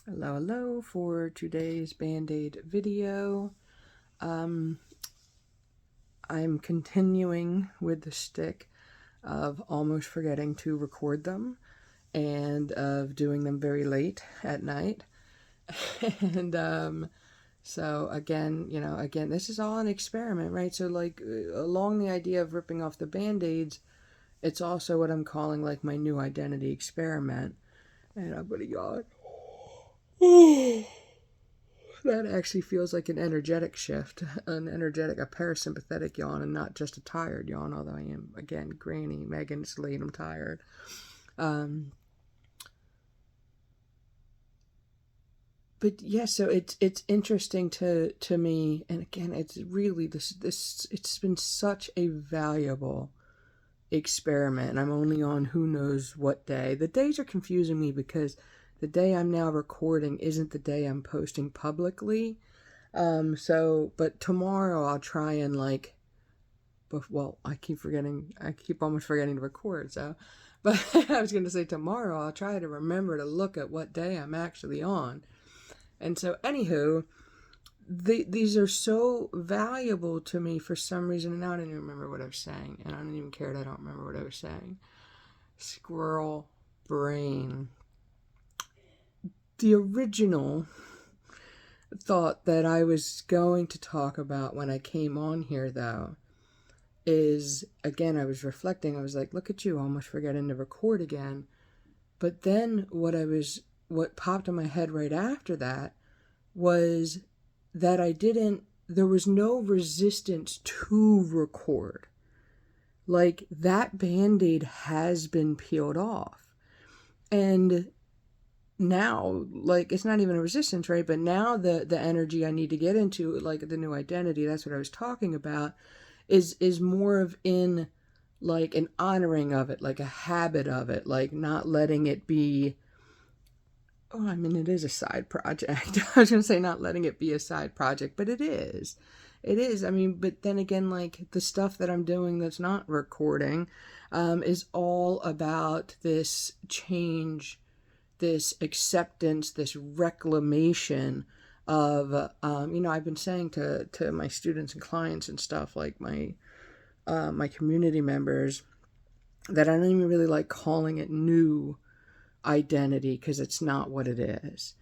Hello for today's Bandaid video. I'm continuing with the stick of almost forgetting to record them and of doing them very late at night. And so again, this is all an experiment, right? So like along the idea of ripping off the Band-Aids, it's also what I'm calling like my new identity experiment. And I'm gonna yawn. That actually feels like an energetic shift, a parasympathetic yawn, and not just a tired yawn, although I am, again, Granny, Megan's late, I'm tired. But yeah, so it's interesting to me, and again, it's really, it's been such a valuable experiment, and I'm only on who knows what day. The days are confusing me because the day I'm now recording isn't the day I'm posting publicly. But tomorrow I'll try and I keep almost forgetting to record, but I was going to say tomorrow I'll try to remember to look at what day I'm actually on. And so, anywho, these are so valuable to me for some reason, and I don't even remember what I was saying, and I don't even care that I don't remember what I was saying. Squirrel brain. The original thought that I was going to talk about when I came on here, though, is, again, I was reflecting. I was like, look at you, almost forgetting to record again. But then what popped in my head right after that was that there was no resistance to record. Like, that Band-Aid has been peeled off. And now, like, it's not even a resistance, right? But now the energy I need to get into, like the new identity, that's what I was talking about, is more of in like an honoring of it, like a habit of it, like not letting it be, oh, I mean, it is a side project. I was going to say not letting it be a side project, but it is. It is. I mean, but then again, like the stuff that I'm doing that's not recording is all about this change, this acceptance, this reclamation of, I've been saying to my students and clients and stuff, like my community members, that I don't even really like calling it new identity, because it's not what it is,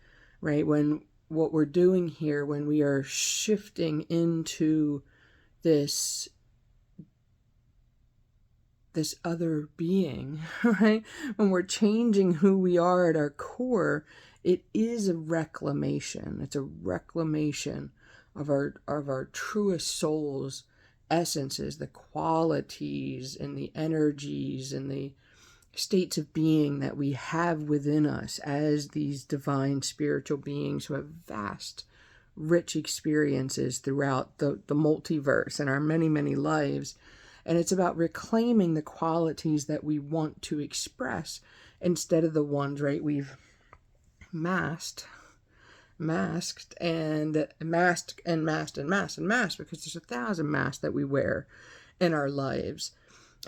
right? When what we're doing here, when we are shifting into this other being, right? When we're changing who we are at our core, it is a reclamation. It's a reclamation of our truest soul's essences, the qualities and the energies and the states of being that we have within us as these divine spiritual beings who have vast, rich experiences throughout the multiverse and our many, many lives. And it's about reclaiming the qualities that we want to express instead of the ones, right, we've masked because there's 1,000 masks that we wear in our lives.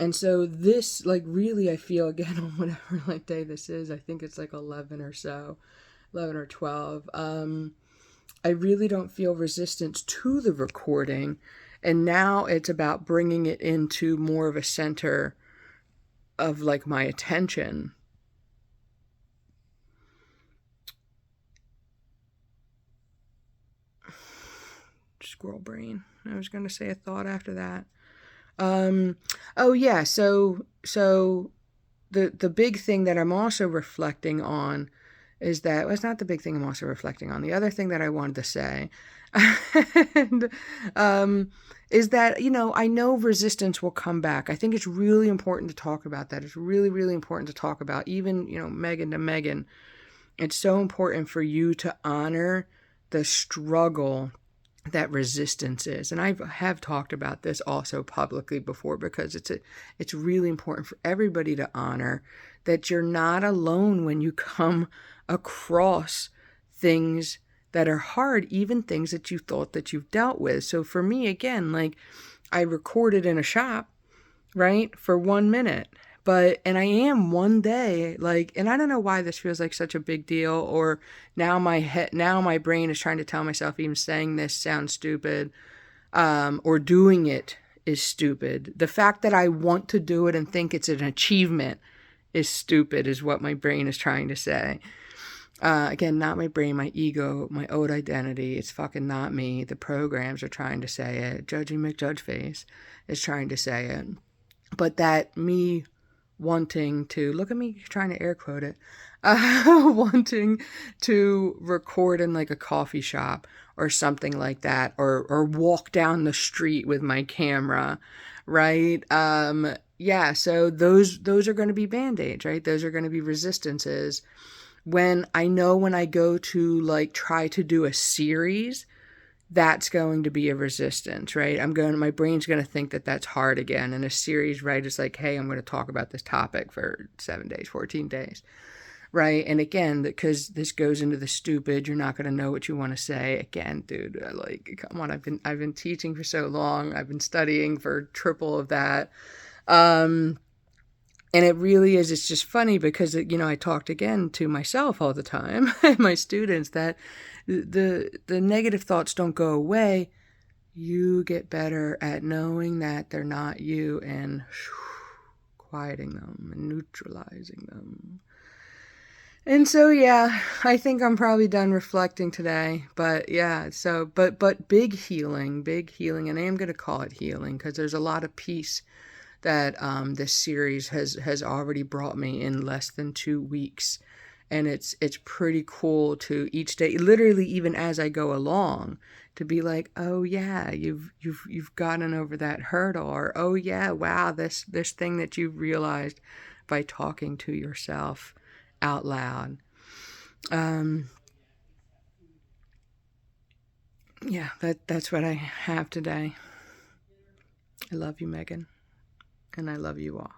And so this, like, really, I feel, again, on whatever like day this is, I think it's like 11 or 12. I really don't feel resistance to the recording. And now it's about bringing it into more of a center of like my attention. Squirrel brain. I was going to say a thought after that. Oh yeah. So the big thing that I'm also reflecting on is that, well, it's not the big thing I'm also reflecting on. The other thing that I wanted to say and, is that, I know resistance will come back. I think it's really important to talk about that. It's really, really important to talk about, even, Megan to Megan. It's so important for you to honor the struggle that resistance is. And I have talked about this also publicly before, because it's really important for everybody to honor that you're not alone when you come across things that are hard, even things that you thought that you've dealt with. So for me, again, like, I recorded in a shop, right, for 1 minute, and I am one day, like, and I don't know why this feels like such a big deal, or now my brain is trying to tell myself even saying this sounds stupid, or doing it is stupid. The fact that I want to do it and think it's an achievement is stupid, is what my brain is trying to say. Again, not my brain, my ego, my old identity. It's fucking not me. The programs are trying to say it. Judgy McJudgeface is trying to say it. But that me wanting to, look at me trying to air quote it, wanting to record in like a coffee shop or something like that, or walk down the street with my camera, right? Yeah, so those are going to be Band-Aids, right? Those are going to be resistances. When I go to like try to do a series, that's going to be a resistance, right? My brain's going to think that that's hard again. And a series, right, is like, hey, I'm going to talk about this topic for 7 days, 14 days, right? And again, because this goes into the stupid, you're not going to know what you want to say. Again, dude, like, come on, I've been teaching for so long. I've been studying for triple of that. And it really is, it's just funny because, I talked again to myself all the time, and my students, that the negative thoughts don't go away. You get better at knowing that they're not you and quieting them and neutralizing them. And so, yeah, I think I'm probably done reflecting today. But yeah, so, but big healing, and I am going to call it healing because there's a lot of peace that this series has already brought me in less than 2 weeks. And it's pretty cool to each day, literally even as I go along, to be like, oh yeah, you've gotten over that hurdle, or oh yeah, wow, this thing that you realized by talking to yourself out loud. Yeah, that's what I have today. I love you, Megan, and I love you all.